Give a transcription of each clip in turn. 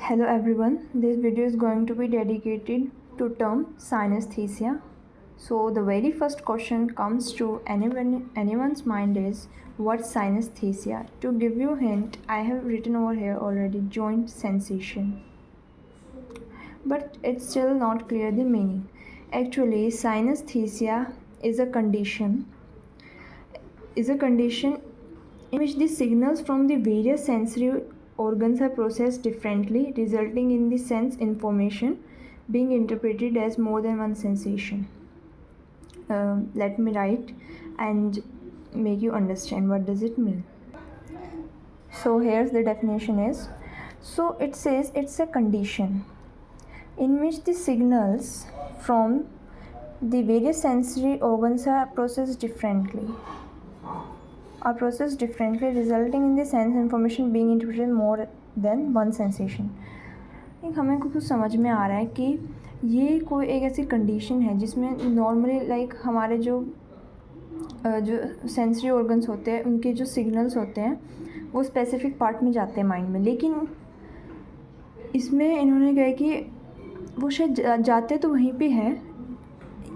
Hello everyone, this video is going to be dedicated to term synesthesia. So the very first question comes to anyone's mind is what synesthesia? To give you a hint, I have written over here already joint sensation. But it's still not clear the meaning. Actually, synesthesia is a condition in which the signals from the various sensory organs are processed differently, resulting in the sense information being interpreted as more than one sensation. Let me write and make you understand what does it mean. So here's the definition is. So it says it's a condition in which the signals from the various sensory organs are processed differently, resulting in the sense information being interpreted more than one sensation. हमें कुछ समझ में आ रहा है कि ये कोई एक ऐसी कंडीशन है जिसमें नॉर्मली लाइक हमारे जो सेंसरी ऑर्गन्स होते हैं उनके जो सिग्नल्स होते हैं वो स्पेसिफिक पार्ट में जाते हैं माइंड में, लेकिन इसमें इन्होंने कहा कि वो शायद जाते तो वहीं पे हैं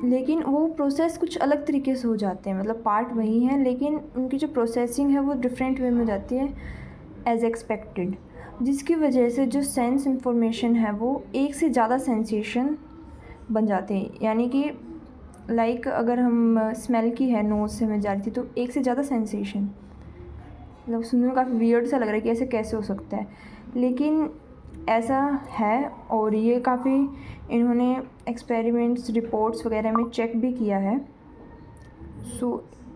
लेकिन वो प्रोसेस कुछ अलग तरीके से हो जाते हैं, मतलब पार्ट वही है लेकिन उनकी जो प्रोसेसिंग है वो डिफरेंट वे में हो जाती है एज एक्सपेक्टेड, जिसकी वजह से जो सेंस इंफॉर्मेशन है वो एक से ज़्यादा सेंसेशन बन जाते हैं. यानी कि लाइक अगर हम स्मेल की है नोज़ से हमें जा रही थी तो एक से ज़्यादा सेंसेशन, मतलब सुनने में काफ़ी वियर्ड सा लग रहा है कि ऐसे कैसे हो सकता है, लेकिन ऐसा है. और ये काफ़ी इन्होंने एक्सपेरिमेंट्स रिपोर्ट्स वगैरह में चेक भी किया है.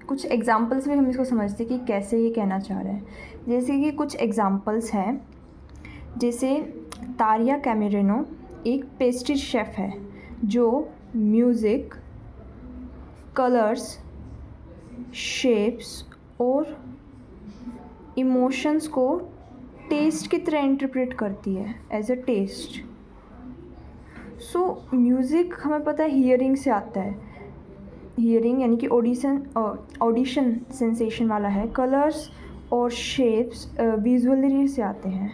कुछ एग्जांपल्स में हम इसको समझते हैं कि कैसे ये कहना चाह रहे हैं. जैसे कि कुछ एग्जांपल्स हैं, जैसे तारिया कैमेरेनो एक पेस्ट्री शेफ़ है जो म्यूज़िक, कलर्स, शेप्स और इमोशंस को टेस्ट की तरह इंटरप्रेट करती है as a taste. So music हमें पता है हियरिंग से आता है, हियरिंग यानी कि ऑडिशन सेंसेशन वाला है. कलर्स और शेप्स विजुअली से आते हैं.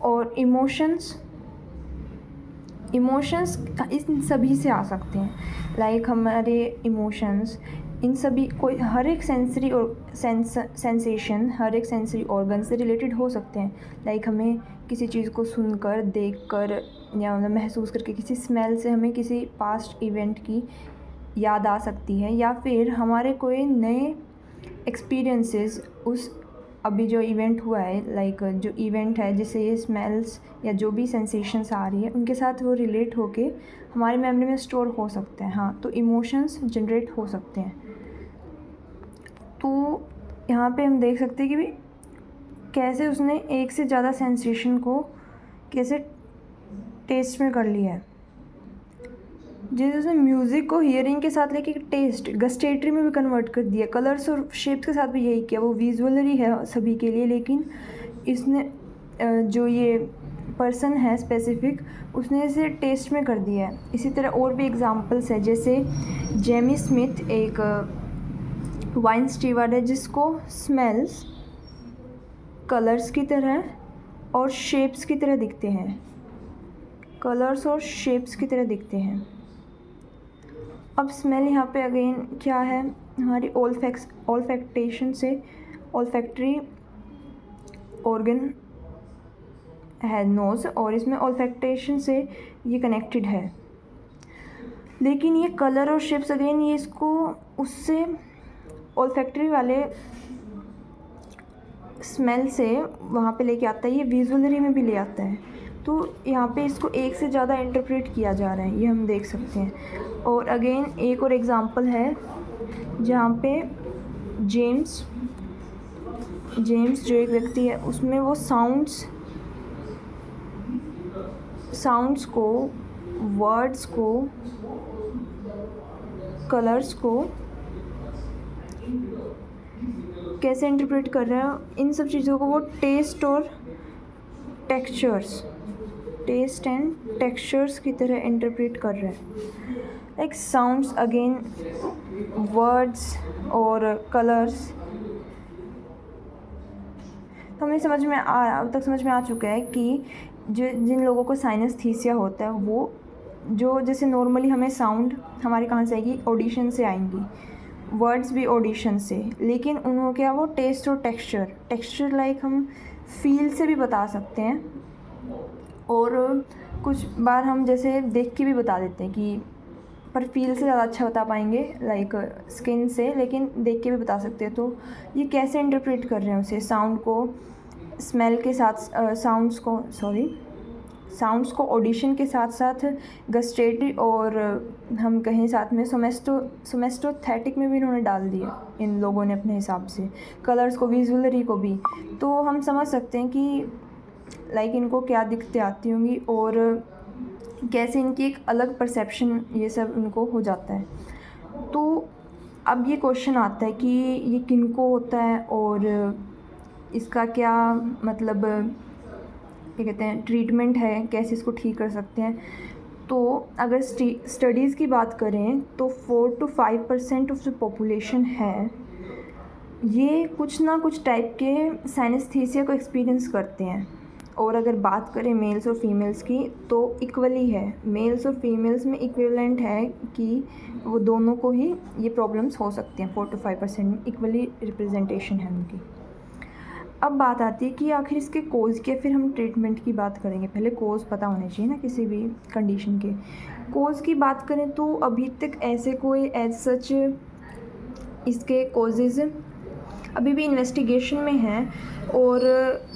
और इमोशंस इन सभी से आ सकते हैं. लाइक हमारे इमोशंस इन सभी कोई हर एक सेंसरी और सेंसेशन हर एक सेंसरी ऑर्गन से रिलेटेड हो सकते हैं. लाइक हमें किसी चीज़ को सुनकर, देखकर या महसूस करके, किसी स्मेल से हमें किसी पास्ट इवेंट की याद आ सकती है, या फिर हमारे कोई नए एक्सपीरियंसेस उस अभी जो इवेंट हुआ है, लाइक जो इवेंट है जिससे ये स्मेल्स या जो भी सेंसेशंस आ रही है उनके साथ वो रिलेट होके हमारी मेमोरी में स्टोर हो सकते हैं. हाँ, तो इमोशंस जनरेट हो सकते हैं. तो यहाँ पे हम देख सकते हैं कि भी कैसे उसने एक से ज़्यादा सेंसेशन को कैसे टेस्ट में कर लिया है. जैसे उसने म्यूज़िक को हियरिंग के साथ लेके टेस्ट गस्टेटरी में भी कन्वर्ट कर दिया. कलर्स और शेप्स के साथ भी यही किया. वो विजुअलरी है सभी के लिए, लेकिन इसने जो ये पर्सन है स्पेसिफिक उसने इसे टेस्ट में कर दिया है. इसी तरह और भी एग्जांपल्स है, जैसे जेमी स्मिथ एक वाइन स्टीवर्ड है जिसको स्मेल्स कलर्स की तरह और शेप्स की तरह दिखते हैं. कलर्स और शेप्स की तरह दिखते हैं. अब स्मेल यहाँ पे अगेन क्या है, हमारी ओल्फैक्टेशन से ओल्फैक्टरी ऑर्गन है नोज़, और इसमें ओल्फैक्टेशन से ये कनेक्टेड है. लेकिन ये कलर और शेप्स अगेन ये इसको उससे ओल्फैक्टरी वाले स्मेल से वहाँ पे लेके आता है, ये विजुअलरी में भी ले आता है. तो यहाँ पे इसको एक से ज़्यादा इंटरप्रेट किया जा रहा है, ये हम देख सकते हैं. और अगेन एक और एग्ज़ाम्पल है जहाँ पे जेम्स जो एक व्यक्ति है उसमें वो साउंड्स को, वर्ड्स को, कलर्स को कैसे इंटरप्रेट कर रहा है, इन सब चीज़ों को वो टेस्ट एंड टेक्सचर्स की तरह इंटरप्रेट कर रहा है. लाइक साउंड्स अगेन, वर्ड्स और कलर्स तो हमें अब तक समझ में आ चुका है कि जिन लोगों को साइनेस्थीसिया होता है वो जो जैसे नॉर्मली हमें साउंड हमारे कहाँ से आएगी, ऑडिशन से आएंगी, वर्ड्स भी ऑडिशन से, लेकिन उन्होंने क्या वो टेस्ट और टेक्सचर लाइक हम फील से भी बता सकते हैं, और कुछ बार हम जैसे देख के भी बता देते हैं कि पर फील से ज़्यादा अच्छा बता पाएंगे लाइक स्किन से, लेकिन देख के भी बता सकते हैं। तो ये कैसे इंटरप्रेट कर रहे हैं उसे, साउंड को स्मेल के साथ, साउंड्स को ऑडिशन के साथ साथ गस्टेटरी और हम कहें साथ में सोमेस्टोथेटिक में भी इन्होंने डाल दिया इन लोगों ने अपने हिसाब से, कलर्स को, विजुअलरी को भी। तो हम समझ सकते हैं कि लाइक इनको क्या दिक्कतें आती होंगी और कैसे इनकी एक अलग परसेप्शन ये सब इनको हो जाता है। तो अब ये क्वेश्चन आता है कि ये किनको होता है और इसका क्या मतलब क्या कहते हैं ट्रीटमेंट है, कैसे इसको ठीक कर सकते हैं। तो अगर स्टडीज़ की बात करें तो 4 to 5% ऑफ जो पॉपुलेशन है ये कुछ ना कुछ टाइप के साइनेस्थीसिया को एक्सपीरियंस करते हैं। और अगर बात करें मेल्स और फीमेल्स की तो इक्वली है, मेल्स और फीमेल्स में इक्विवेलेंट है कि वो दोनों को ही ये प्रॉब्लम्स हो सकती हैं। 4 to 5% में इक्वली रिप्रेजेंटेशन है उनकी। अब बात आती है कि आखिर इसके कोज़ क्या, फिर हम ट्रीटमेंट की बात करेंगे। पहले कोज़ पता होने चाहिए ना किसी भी कंडीशन के। कोज़ की बात करें तो अभी तक ऐसे कोई एज सच इसके कोजेज़ अभी भी इन्वेस्टिगेशन में हैं, और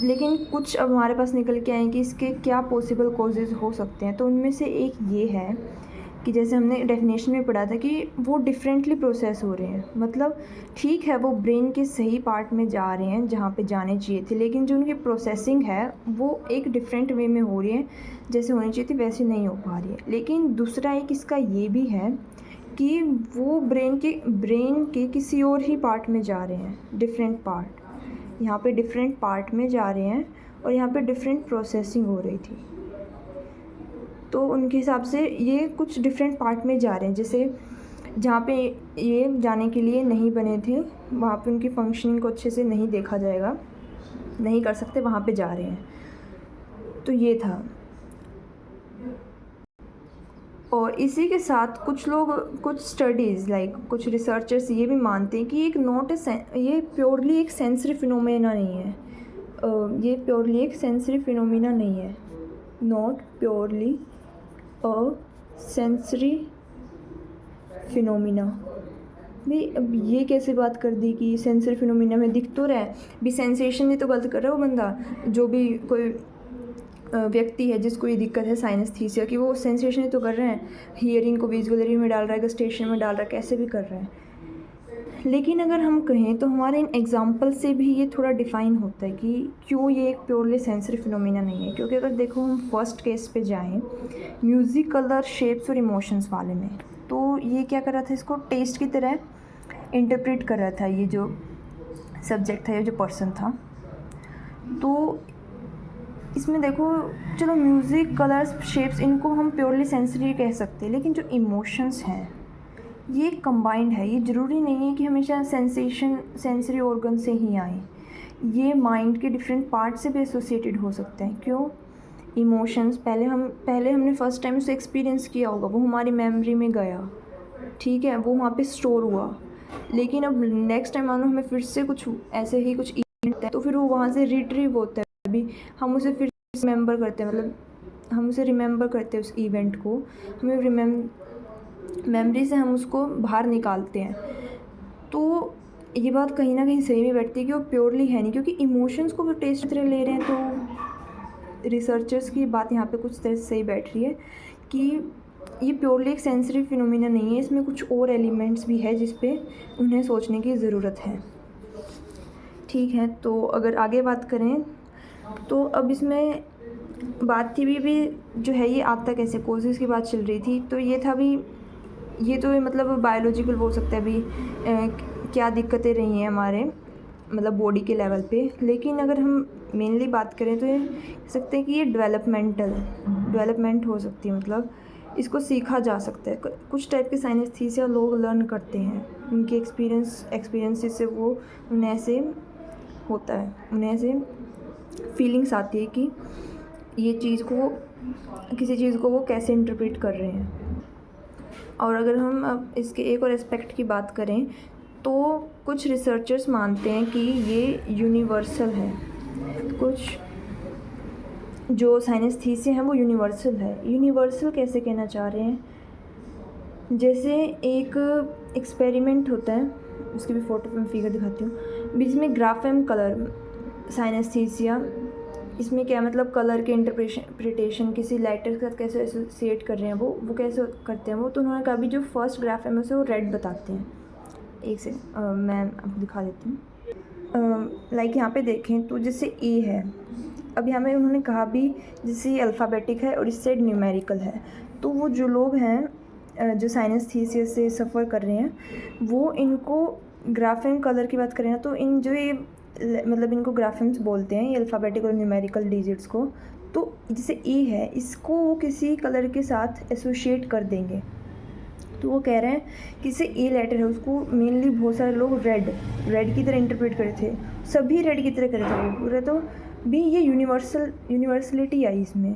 लेकिन कुछ अब हमारे पास निकल के आए कि इसके क्या पॉसिबल कोजेज़ हो सकते हैं। तो उनमें से एक ये है कि जैसे हमने डेफिनेशन में पढ़ा था कि वो डिफरेंटली प्रोसेस हो रहे हैं, मतलब ठीक है वो ब्रेन के सही पार्ट में जा रहे हैं जहाँ पे जाने चाहिए थे, लेकिन जो उनकी प्रोसेसिंग है वो एक डिफरेंट वे में हो रही है, जैसे होनी चाहिए थी वैसे नहीं हो पा रही है। लेकिन दूसरा एक इसका ये भी है कि वो ब्रेन के किसी और ही पार्ट में जा रहे हैं, डिफरेंट पार्ट, यहाँ पे डिफरेंट पार्ट में जा रहे हैं और यहाँ पे डिफरेंट प्रोसेसिंग हो रही थी। तो उनके हिसाब से ये कुछ डिफरेंट पार्ट में जा रहे हैं, जैसे जहाँ पे ये जाने के लिए नहीं बने थे वहाँ पे उनकी फंक्शनिंग को अच्छे से नहीं देखा जाएगा, नहीं कर सकते, वहाँ पे जा रहे हैं। तो ये था। और इसी के साथ कुछ स्टडीज़ लाइक कुछ रिसर्चर्स ये भी मानते हैं कि ये प्योरली एक सेंसरी फिनोमेना नहीं है। ये प्योरली एक सेंसरी फिनोमेना नहीं है, not purely a sensory phenomena. भाई अब ये कैसे बात कर दी कि सेंसरी फिनोमेना में दिख तो रहा है, भी सेंसेशन ही तो गलत कर रहा है वो बंदा, जो भी कोई व्यक्ति है जिसको ये दिक्कत है साइनेस्थीसिया की, वो सेंसेशन ही तो कर रहे हैं, हियरिंग को विजुअलरी में डाल रहा है, गस्टेशन में डाल रहा है, कैसे भी कर रहा है। लेकिन अगर हम कहें तो हमारे इन एग्जाम्पल से भी ये थोड़ा डिफ़ाइन होता है कि क्यों ये एक प्योरली सेंसरी फिनोमेना नहीं है। क्योंकि अगर देखो हम फर्स्ट केस पे जाएं, म्यूज़िक, कलर, शेप्स और इमोशंस वाले में, तो ये क्या कर रहा था, इसको टेस्ट की तरह इंटरप्रेट कर रहा था ये जो सब्जेक्ट था, ये जो पर्सन था। तो इसमें देखो चलो म्यूज़िक, कलर्स, शेप्स इनको हम प्योरली सेंसरी कह सकते हैं, लेकिन जो इमोशंस हैं ये कंबाइंड है। ये ज़रूरी नहीं है कि हमेशा सेंसरी ऑर्गन से ही आए, ये माइंड के डिफरेंट पार्ट से भी एसोसिएटेड हो सकते हैं। क्यों? इमोशंस पहले हमने फर्स्ट टाइम उसे एक्सपीरियंस किया होगा, वो हमारी मेमोरी में गया, ठीक है, वो वहाँ पे स्टोर हुआ। लेकिन अब नेक्स्ट टाइम मानो हमें फिर से कुछ ऐसे ही कुछ इवेंट है, तो फिर वो वहाँ से रिट्रीव होता है, अभी हम उसे फिर रिमेंबर करते हैं, मतलब हम उसे रिमेंबर करते हैं उस इवेंट को, हमें मेमोरी से हम उसको बाहर निकालते हैं। तो ये बात कहीं ना कहीं सही में बैठती है कि वो प्योरली है नहीं, क्योंकि इमोशंस को वो टेस्ट तरह ले रहे हैं। तो रिसर्चर्स की बात यहाँ पे कुछ तरह से सही बैठ रही है कि ये प्योरली एक सेंसरी फिनोमिना नहीं है, इसमें कुछ और एलिमेंट्स भी है जिस पे उन्हें सोचने की ज़रूरत है। ठीक है, तो अगर आगे बात करें तो अब इसमें बात थी भी जो है ये आता कैसे, कोजेज़ की बात चल रही थी। तो ये था भी, ये तो मतलब बायोलॉजिकल हो सकता है भी, क्या दिक्कतें रही हैं हमारे मतलब बॉडी के लेवल पे। लेकिन अगर हम मेनली बात करें तो ये कह सकते हैं कि ये डेवलपमेंट हो सकती है, मतलब इसको सीखा जा सकता है। कुछ टाइप के साइनेस्थीसिया लोग लर्न करते हैं, उनके एक्सपीरियंसेस से वो उन्हें ऐसे होता है, उन्हें ऐसे फीलिंग्स आती है कि ये चीज़ को किसी चीज़ को वो कैसे इंटरप्रेट कर रहे हैं। और अगर हम अब इसके एक और एस्पेक्ट की बात करें तो कुछ रिसर्चर्स मानते हैं कि ये यूनिवर्सल है। कुछ जो साइनेस्थीसिया हैं वो यूनिवर्सल है। यूनिवर्सल कैसे कहना चाह रहे हैं, जैसे एक एक्सपेरिमेंट होता है, उसकी भी फ़ोटो में फिगर दिखाती हूँ। बीच में ग्राफेम कलर साइनेस्थीसिया, इसमें क्या मतलब कलर के इंटरप्रिटेशन किसी लाइटर के साथ कैसे एसोसिएट कर रहे हैं वो कैसे करते हैं वो। तो उन्होंने कहा भी जो फर्स्ट ग्राफेम है उसे वो रेड बताते हैं। एक से मैं आपको दिखा देती हूँ। लाइक यहाँ पे देखें तो जैसे ए है, अब यहाँ में उन्होंने कहा भी जैसे ये अल्फ़ाबेटिक है और इस साइड न्यूमेरिकल है। तो वो जो लोग हैं जो साइनेस्थीसिया से सफ़र कर रहे हैं वो इनको ग्राफेम कलर की बात करें ना, तो इन जो ये मतलब इनको ग्राफेम्स बोलते हैं, ये अल्फ़ाबेटिक और न्यूमेरिकल डिजिट्स को। तो जैसे ए है, इसको वो किसी कलर के साथ एसोशिएट कर देंगे। तो वो कह रहे हैं कि जैसे ए लेटर है उसको मेनली बहुत सारे लोग रेड की तरह इंटरप्रेट करे थे, सभी रेड की तरह करे थे वो पूरे। तो भी ये यूनिवर्सलिटी आई इसमें।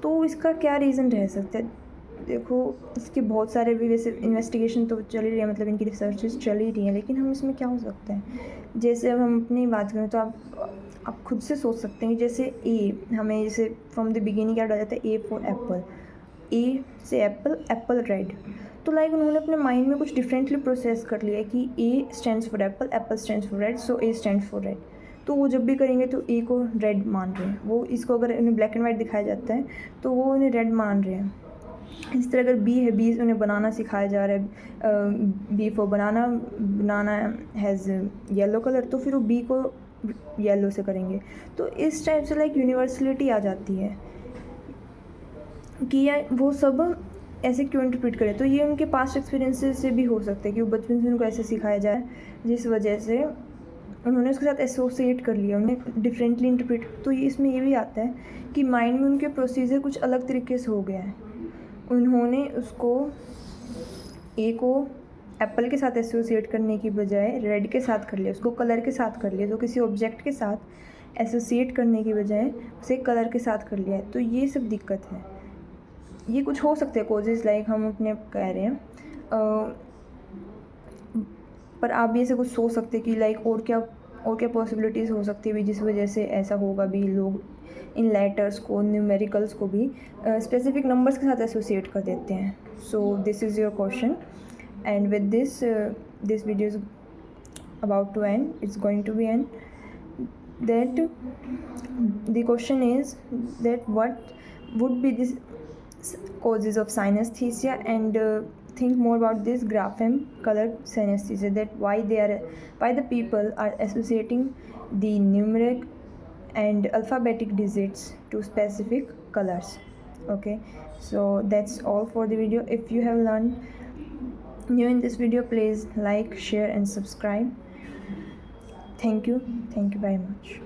तो इसका क्या रीज़न रह सकता है? देखो इसके बहुत सारे भी वैसे इन्वेस्टिगेशन तो चल ही रही है, मतलब इनकी रिसर्चेस चल ही रही हैं, लेकिन हम इसमें क्या हो सकता है, जैसे अब हम अपनी बात करें तो आप खुद से सोच सकते हैं। जैसे ए हमें जैसे फ्रॉम द बिगिनिंग क्या डाला जाता है, ए फॉर एप्पल, ए से एप्पल रेड। तो लाइक उन्होंने अपने माइंड में कुछ डिफरेंटली प्रोसेस कर लिया कि ए stands for Apple stands for red, so A stands for red. तो वो जब भी करेंगे तो ए को रेड मान रहे हैं वो। इसको अगर उन्हें ब्लैक एंड वाइट दिखाया जाता है तो वो उन्हें रेड मान रहे हैं। इस तरह अगर बी है, बी उन्हें बनाना सिखाया जा रहा है, B for banana has yellow colour, तो फिर वो बी को येलो से करेंगे। तो इस टाइप से लाइक यूनिवर्सलिटी आ जाती है कि वो सब ऐसे क्यों इंटरप्रेट करें। तो ये उनके पास्ट एक्सपीरियंसेस से भी हो सकता है कि वो बचपन से उनको ऐसे सिखाया जाए जिस वजह से उन्होंने उसके साथ एसोसिएट कर लिया, उन्हें डिफरेंटली इंटरप्रेट। तो ये इसमें ये भी आता है कि माइंड में उनके प्रोसीजर कुछ अलग तरीके से हो गया है। उन्होंने उसको ए को एप्पल के साथ एसोसिएट करने की बजाय रेड के साथ कर लिया, उसको कलर के साथ कर लिया। तो किसी ऑब्जेक्ट के साथ एसोसिएट करने की बजाय उसे कलर के साथ कर लिया है। तो ये सब दिक्कत है। ये कुछ हो सकते हैं कोजेज़, लाइक हम अपने कह रहे हैं, पर आप भी ऐसे कुछ सोच सकते हैं कि लाइक और क्या पॉसिबिलिटीज़ हो सकती है भी जिस वजह से ऐसा होगा भी। लोग इन लेटर्स को, न्यूमेरिकल्स को भी स्पेसिफिक नंबर्स के साथ एसोसिएट कर देते हैं। So this is your question, and with this video is about to end, it's going to be and that the question is that what would be this causes of synesthesia, and think more about this grapheme color synesthesia, that why the people are associating the numeric and alphabetic digits to specific colors. Okay, so that's all for the video. If you have learned new in this video, please like, share and subscribe. Thank you very much.